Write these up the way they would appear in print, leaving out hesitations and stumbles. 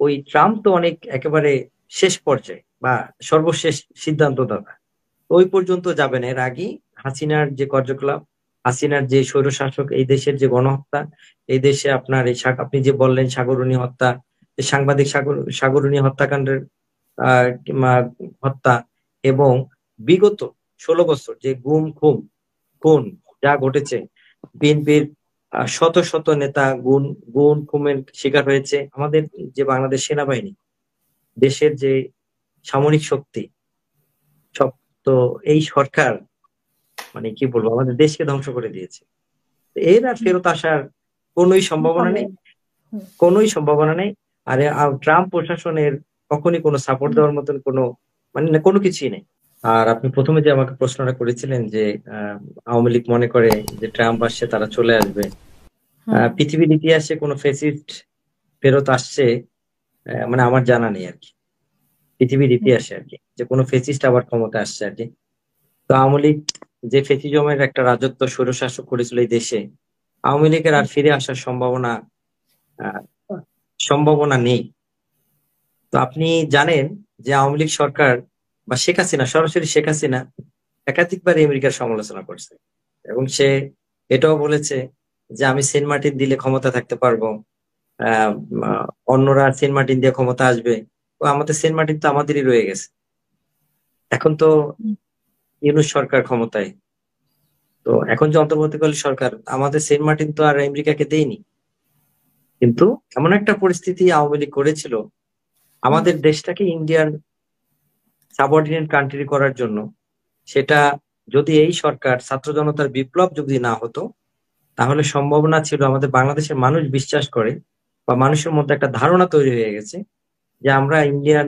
ওই ট্রাম্প তো অনেক একেবারে শেষ পর্যায়ে বা সর্বশেষ সিদ্ধান্তদাতা। ওই পর্যন্ত যাবে না। এর আগেই হাসিনার যে কার্যকলাপ, হাসিনার যে স্বৈরশাসক, এই দেশের যে গণহত্যা, এই দেশে আপনার আপনি যে বললেন সাগররুনি হত্যা, যে সাংবাদিক সাগররুনি হত্যাকাণ্ডের কিংবা হত্যা, এবং বিগত 16 বছর যে গুম খুন যা ঘটেছে, বিএনপির শত শত নেতা গুম গুম খুনের শিকার হয়েছে। আমাদের যে বাংলাদেশ সেনাবাহিনী, দেশের যে সামরিক শক্তি, সব তো এই সরকার মানে কি বলবো আমাদের দেশকে ধ্বংস করে দিয়েছে। এর আর ফেরত আসার কোনোই সম্ভাবনা নেই, সম্ভব। হুম, কোনোই সম্ভাবনা নেই। আর ট্রাম্প প্রশাসনের কখনই কোনো সাপোর্ট দেওয়ার মতন কোনো মানে কোনো কিছুই নেই। আর আপনি প্রথমে যে আমাকে প্রশ্নটা করেছিলেন যে আহ, আওয়ামী লীগ মনে করে যে ট্রাম্প আসছে তারা চলে আসবে। হুম, পৃথিবীর ইতিহাসে কোনো ফেসিস্ট ফেরত আসছে মানে আমার জানা নেই আর কি, পৃথিবীর হুম, ইতিহাসে আর কি, যে কোনো ফেসিস্ট আবার ক্ষমতা আসছে আর কি। তো আওয়ামী লীগ যে ফেসিজমের একটা রাজত্ব স্বৈরশাসক করেছিল এই দেশে, আওয়ামী লীগের আর ফিরে আসার আহ, সম্ভাবনা নেই। তো আপনি জানেন যে আওয়ামী লীগ সরকার বা শেখ হাসিনা, সরাসরি শেখ হাসিনা একাধিকবার আমেরিকার সমালোচনা করছে, এবং সে এটাও বলেছে যে আমি সেন্ট মার্টিন দিলে ক্ষমতা থাকতে পারবো, আহ অন্যরা সেন্ট মার্টিন দিয়ে ক্ষমতা আসবে। তো আমাদের সেন্ট মার্টিন তো আমাদেরই রয়ে গেছে। এখন তো হুম, ইউনূস সরকার ক্ষমতায়। তো এখন যে অন্তর্বর্তীকালীন সরকার, আমাদের সেন্ট মার্টিন তো আর আমেরিকাকে দেয়নি। কিন্তু এমন একটা পরিস্থিতি আওয়ামী লীগ করেছিল হুম, আমাদের দেশটাকে ইন্ডিয়ান সাবঅর্ডিনেট কান্ট্রি করার জন্য। সেটা যদি এই সরকার, ছাত্র জনতার বিপ্লব যদি না হতো, তাহলে সম্ভাবনা ছিল আমাদের বাংলাদেশের মানুষ বিশ্বাস করে বা মানুষের মধ্যে একটা ধারণা তৈরি হয়ে গেছে যে আমরা ইন্ডিয়ান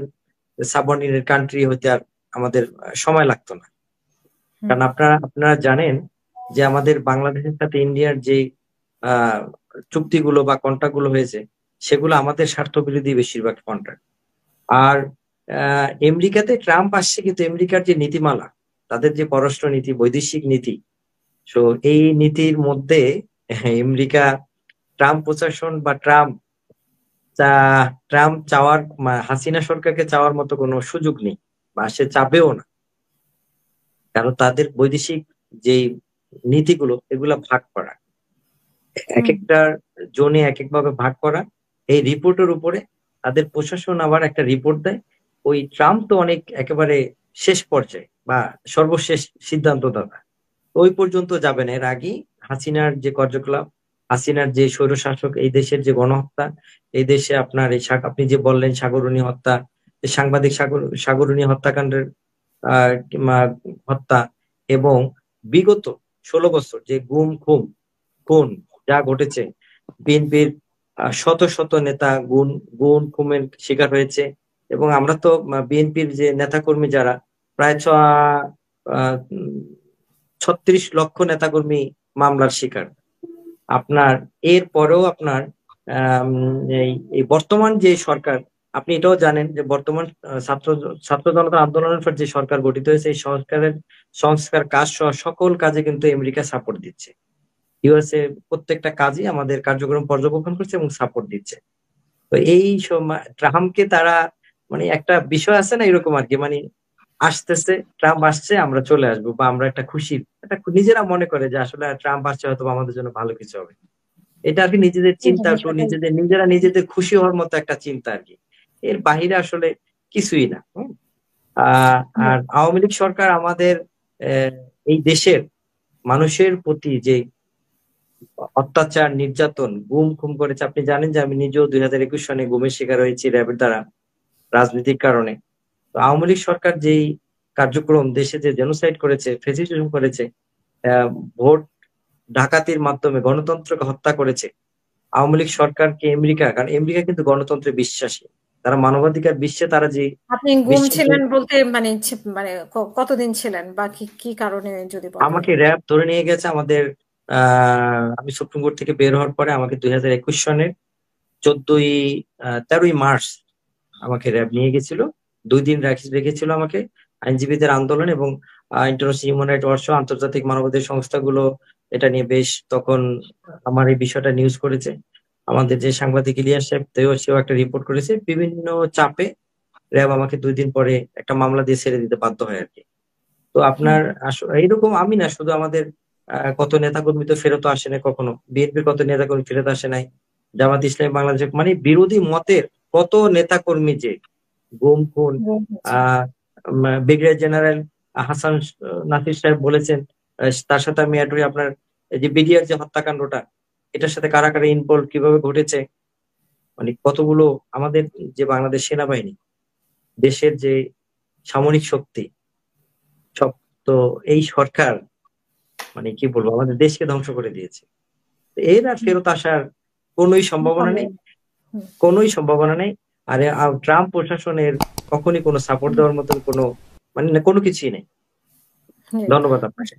সাবঅর্ডিনেট কান্ট্রি হইতে আর আমাদের সময় লাগতো না। হুম, কারণ আপনারা আপনারা জানেন যে আমাদের বাংলাদেশের সাথে ইন্ডিয়ার যে আহ চুক্তিগুলো বা কন্ট্রাক্ট গুলো হয়েছে, সেগুলো আমাদের স্বার্থ বিরোধী বেশিরভাগ কন্ট্রাক্ট। আর আমেরিকাতে ট্রাম্প আসছে, কিন্তু আমেরিকার যে নীতিমালা, তাদের যে পররাষ্ট্র নীতি, বৈদেশিক নীতি, তো এই নীতির মধ্যে আমেরিকা, ট্রাম্প প্রশাসন বা ট্রাম্প চাওয়ার হাসিনা সরকারকে চাওয়ার মতো কোনো সুযোগ নেই, বা সে চাবেও না। কারণ তাদের বৈদেশিক যে নীতিগুলো, এগুলা ভাগ করা, এক হুম, একটা জোনে এক একভাবে ভাগ করা। এই রিপোর্টের উপরে তাদের প্রশাসন আবার একটা রিপোর্ট দেয়। ওই ট্রাম্প তো অনেক একেবারে শেষ পর্যায়ে বা সর্বশেষ সিদ্ধান্তদাতা। ওই পর্যন্ত যাবে না। এর আগেই হাসিনার যে কার্যকলাপ, হাসিনার যে স্বৈরশাসক, এই দেশের যে গণহত্যা, এই দেশে আপনার আপনি যে বললেন সাগররুনি হত্যা, যে সাংবাদিক সাগররুনি হত্যাকাণ্ডের কিংবা হত্যা, এবং বিগত 16 বছর যে খুন যা ঘটেছে, বিএনপির শত শত নেতা গুম খুনের শিকার হয়েছে। এবং আমরা তো বিএনপির যে নেতাকর্মী যারা, প্রায় 36 লক্ষ নেতাকর্মী মামলার শিকার। আপনার এর পরেও আপনার আম, এই এই বর্তমান যে সরকার, আপনি এটাও জানেন যে বর্তমান ছাত্র জনতা আন্দোলনের পর যে সরকার গঠিত হয়েছে, এই সরকারের সংস্কার কাজ সহ সকল কাজে কিন্তু আমেরিকা সাপোর্ট দিচ্ছে। ইউএসএ প্রত্যেকটা কাজই আমাদের কার্যক্রম পর্যবেক্ষণ করছে এবং সাপোর্ট দিচ্ছে। তো এই সময় ট্রাম্পকে তারা মানে একটা বিষয় আছে না এরকম আর কি, মানে আসতেছে, ট্রাম্প আসছে আমরা চলে আসবো, বা আমরা একটা খুশি, একটা নিজেরা মনে করে যে আসলে ট্রাম্প আসছে হয়তো বা আমাদের জন্য ভালো কিছু হবে। এটা আর কি নিজেদের এটা চিন্তা, একটু বিষয়টা। নিজেদের খুশি হওয়ার মতো একটা চিন্তা আর কি। এর বাহিরে আসলে কিছুই না। আহ হুম, আর আওয়ামী লীগ সরকার আমাদের আহ, এই দেশের মানুষের প্রতি যে অত্যাচার, নির্যাতন, খুন করেছে। আপনি জানেন যে আমি নিজেও 2021 সনে গুমের শিকার হয়েছি র্যাবের দ্বারা, রাজনৈতিক কারণে। তো আওয়ামী লীগ সরকার যেই কার্যক্রম, দেশে যে জেনোসাইড করেছে, ফ্যাসিজম করেছে, আহ, ভোট ডাকাতির মাধ্যমে গণতন্ত্রকে হত্যা করেছে, আওয়ামী লীগ সরকারকে আমেরিকা, কারণ আমেরিকা কিন্তু গণতন্ত্রে বিশ্বাসী, তারা মানবাধিকার বিশ্বে, তারা যে আপনি গুম বিশ্বে যে ছিলেন বলতে মানে মানে কতদিন ছিলেন বা কি কি কারণে যদি বলেন? আমাকে র্যাব ধরে নিয়ে গেছে আমাদের আমি সুপ্রিম কোর্ট থেকে বের হওয়ার পরে আমাকে 2021 সনের 14ই 13ই মার্চ আমাকে র্যাব নিয়ে গেছিল। 2 দিন রেখেছিল আমাকে। আইনজীবীদের আন্দোলন এবং ইন্টারন্যাশনাল হিউম্যান রাইট ওয়াচ সহ আন্তর্জাতিক মানবাধিকার সংস্থাগুলো এটা নিয়ে বেশ তখন আমার এই বিষয়টা নিউজ করেছে। আমাদের যে সাংবাদিক ইলিয়াস সাহেব সেও একটা রিপোর্ট করেছে, বিভিন্ন চাপে র্যাব আমাকে 2 দিন পরে একটা মামলা দিয়ে ছেড়ে দিতে বাধ্য হয় আর কি। তো আপনার এইরকম আমি না, শুধু আমাদের কত নেতাকর্মী তো ফেরত আসে না কখনো, বিএনপির কত নেতাকর্মী ফেরত আসে নাই, জামাত ইসলামী বাংলাদেশের মানে বিরোধী মতের কত নেতাকর্মী যে গুম খুন। আহ ব্রিগেডিয়ার জেনারেল হাসান নাসির সাহেব বলেছেন, তার সাথে আমি অ্যাড করি, আপনার এই যে বিডিআর যে হত্যাকাণ্ডটা, এটার সাথে কারা কারা ইনভলভ, কিভাবে ঘটেছে, মানে কতগুলো আমাদের যে বাংলাদেশ সেনাবাহিনী, দেশের যে সামরিক শক্তি, সব তো এই সরকার মানে কি বলবো আমাদের দেশকে ধ্বংস করে দিয়েছে। এর আর ফেরত আসার কোনোই সম্ভাবনা নেই, কোনোই সম্ভাবনা নেই। আর ট্রাম্প প্রশাসনের কখনই কোনো সাপোর্ট দেওয়ার মতন কোনো মানে কোনো কিছুই নেই। ধন্যবাদ আপনাকে।